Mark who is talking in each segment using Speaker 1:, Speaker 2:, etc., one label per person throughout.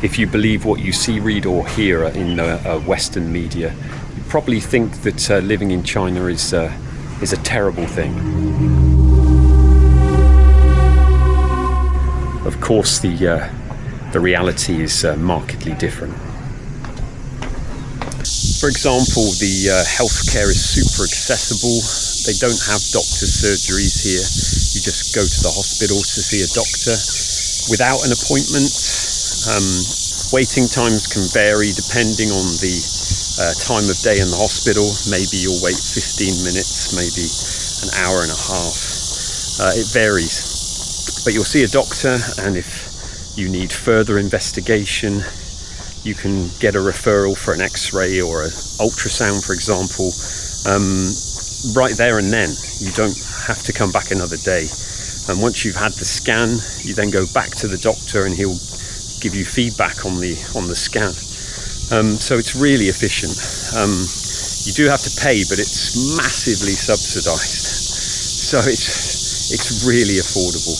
Speaker 1: if you believe what you see, read or hear in Western media, you probably think that living in China is a terrible thing. Of course, the reality is markedly different. For example, the healthcare is super accessible. They don't have doctor's surgeries here. You just go to the hospital to see a doctor without an appointment. Waiting times can vary depending on the time of day in the hospital. Maybe you'll wait 15 minutes, maybe an hour and a half. It varies. But you'll see a doctor, and if you need further investigation, you can get a referral for an X-ray or an ultrasound, for example, right there and then. You don't have to come back another day. And once you've had the scan, you then go back to the doctor and he'll give you feedback on the scan. So it's really efficient. You do have to pay, but it's massively subsidised. So it's really affordable.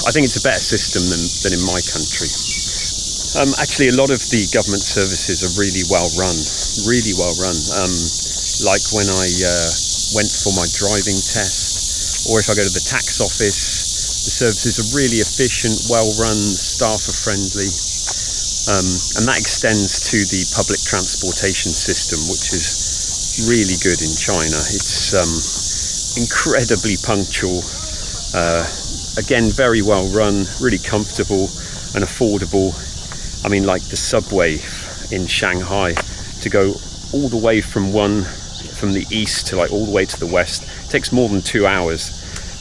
Speaker 1: I think it's a better system than in my country. Actually, a lot of the government services are really well run. Like when I went for my driving test, or if I go to the tax office, the services are really efficient, well run, staff are friendly. And that extends to the public transportation system, which is really good in China. It's incredibly punctual, again, very well run, really comfortable and affordable. I mean, like the subway in Shanghai, to go all the way from the east to like all the way to the west, it takes more than 2 hours,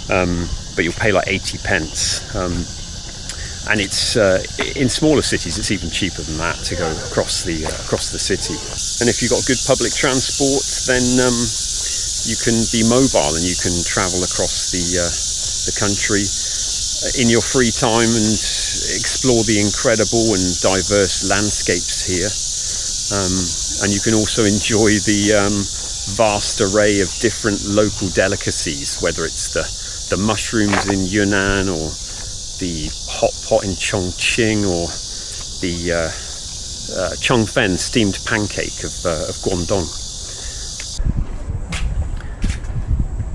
Speaker 1: but you'll pay like 80 pence. And it's in smaller cities, it's even cheaper than that to go across the city. And if you've got good public transport, then you can be mobile and you can travel across the country in your free time and explore the incredible and diverse landscapes here. And you can also enjoy the vast array of different local delicacies, whether it's the mushrooms in Yunnan or the hot pot in Chongqing or the Chongfen steamed pancake of Guangdong.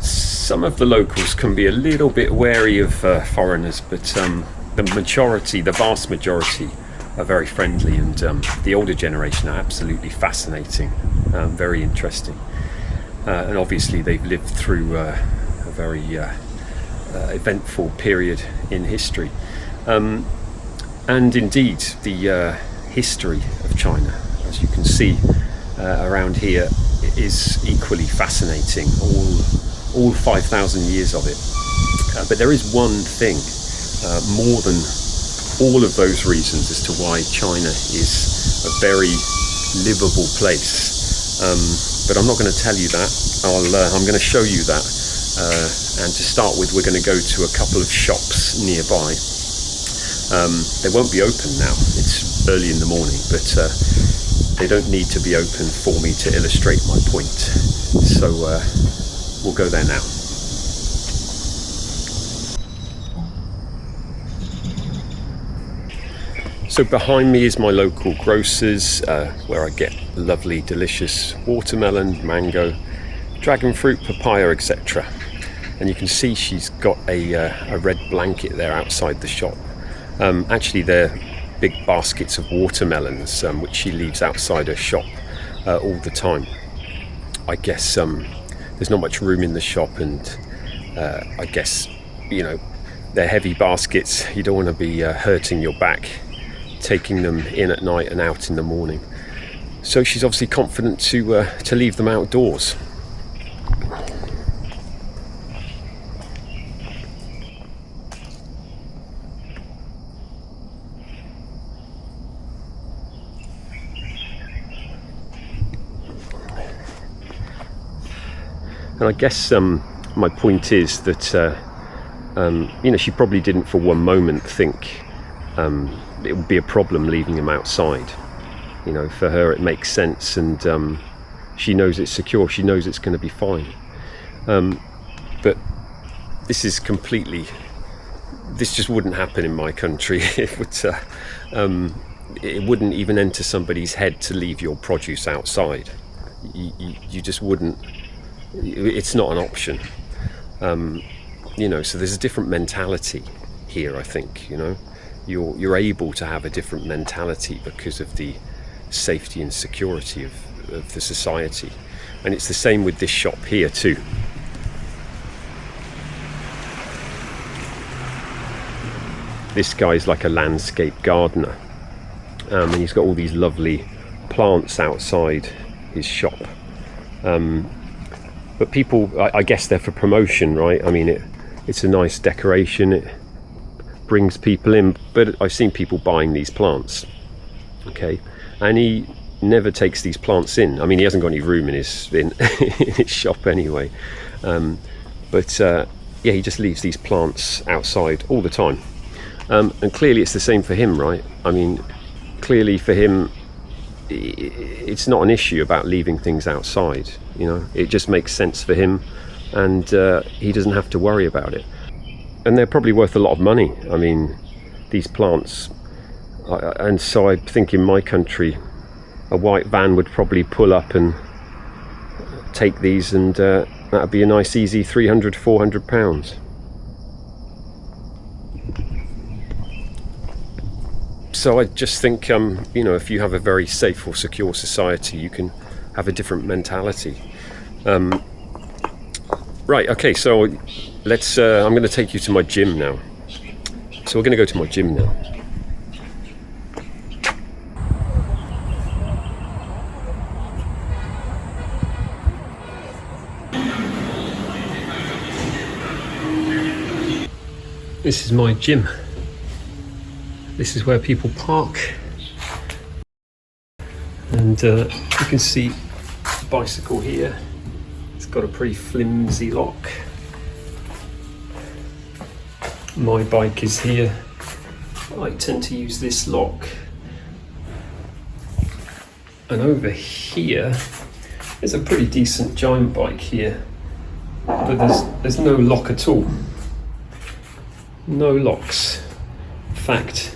Speaker 1: Some of the locals can be a little bit wary of foreigners, but the vast majority are very friendly, and the older generation are absolutely fascinating, very interesting. And obviously they've lived through a very eventful period in history. And indeed, the history of China, as you can see around here, is equally fascinating, all 5,000 years of it. But there is one thing, more than all of those reasons, as to why China is a very livable place. But I'm not going to tell you that. I'm going to show you that. And to start with, we're going to go to a couple of shops nearby. They won't be open now. It's early in the morning, but they don't need to be open for me to illustrate my point. So we'll go there now. So behind me is my local grocer's, where I get lovely, delicious watermelon, mango, dragon fruit, papaya, etc. And you can see she's got a red blanket there outside the shop. Actually, they're big baskets of watermelons, which she leaves outside her shop all the time. I guess there's not much room in the shop, and I guess, they're heavy baskets. You don't want to be hurting your back taking them in at night and out in the morning. So she's obviously confident to leave them outdoors. And I guess my point is that she probably didn't for one moment think it would be a problem leaving him outside. For her it makes sense, and she knows it's secure, she knows it's going to be fine. But this is completely this just wouldn't happen in my country. It wouldn't even enter somebody's head to leave your produce outside. You just wouldn't. It's not an option. So there's a different mentality here, I think. You're able to have a different mentality because of the safety and security of the society. And it's the same with this shop here too. This guy's like a landscape gardener, and he's got all these lovely plants outside his shop. But people, I guess they're for promotion, right? I mean, it's a nice decoration. It brings people in, but I've seen people buying these plants, okay? And he never takes these plants in. I mean, he hasn't got any room in his shop anyway. He just leaves these plants outside all the time. And clearly it's the same for him, right? I mean, clearly for him, it's not an issue about leaving things outside. It just makes sense for him, and he doesn't have to worry about it. And they're probably worth a lot of money. I mean, these plants, and so I think in my country, a white van would probably pull up and take these, and that would be a nice easy £300-400. So I just think, if you have a very safe or secure society, you can have a different mentality. Right, okay, so let's, I'm going to take you to my gym now. So we're going to go to my gym now. This is my gym. This is where people park, and you can see the bicycle here. It's got a pretty flimsy lock. My bike is here. I tend to use this lock. And over here, there's a pretty decent giant bike here, but there's no lock at all. No locks. In fact,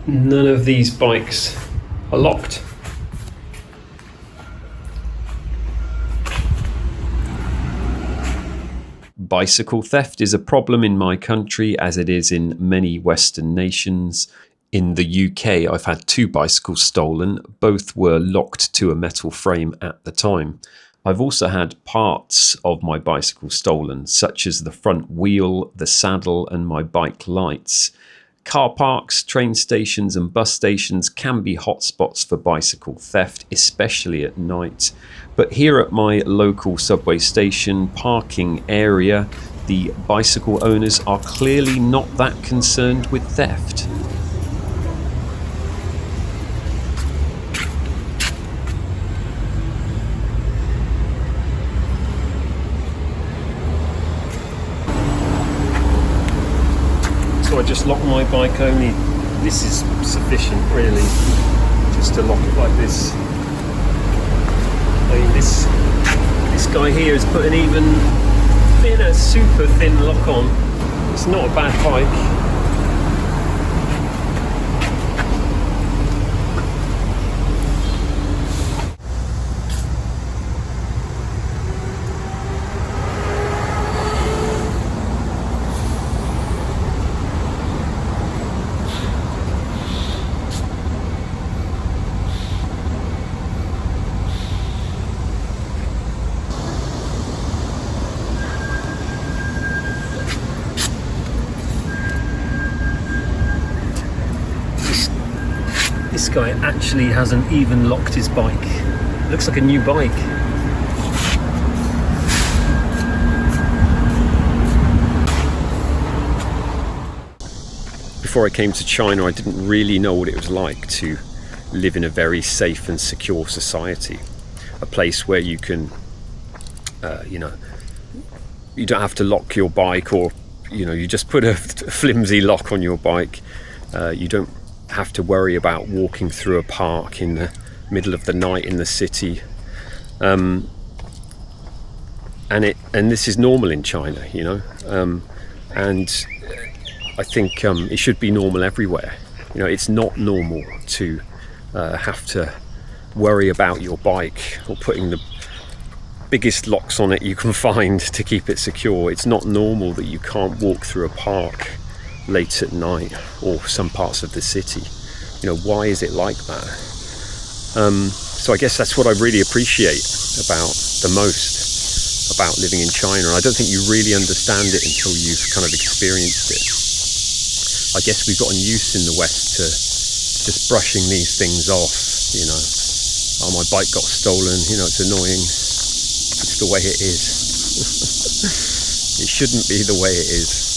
Speaker 1: none of these bikes are locked. Bicycle theft is a problem in my country, as it is in many Western nations. In the UK, I've had 2 bicycles stolen. Both were locked to a metal frame at the time. I've also had parts of my bicycle stolen, such as the front wheel, the saddle, and my bike lights. Car parks, train stations and bus stations can be hotspots for bicycle theft, especially at night. But here at my local subway station parking area, the bicycle owners are clearly not that concerned with theft. So I just lock my bike only. This is sufficient, really, just to lock it like this. I mean, this guy here has put an even thinner, super thin lock on. It's not a bad bike. This guy actually hasn't even locked his bike. Looks like a new bike. Before I came to China, I didn't really know what it was like to live in a very safe and secure society. A place where you can, you don't have to lock your bike, or, you just put a flimsy lock on your bike. You don't have to worry about walking through a park in the middle of the night in the city, and this is normal in China, and I think it should be normal everywhere. You know, it's not normal to have to worry about your bike or putting the biggest locks on it you can find to keep it secure. It's not normal that you can't walk through a park late at night or some parts of the city. You know, why is it like that? So I guess that's what I really appreciate the most about living in China. I don't think you really understand it until you've kind of experienced it. I guess we've gotten used in the West to just brushing these things off, you know. Oh, my bike got stolen, you know, it's annoying. It's the way it is. It shouldn't be the way it is.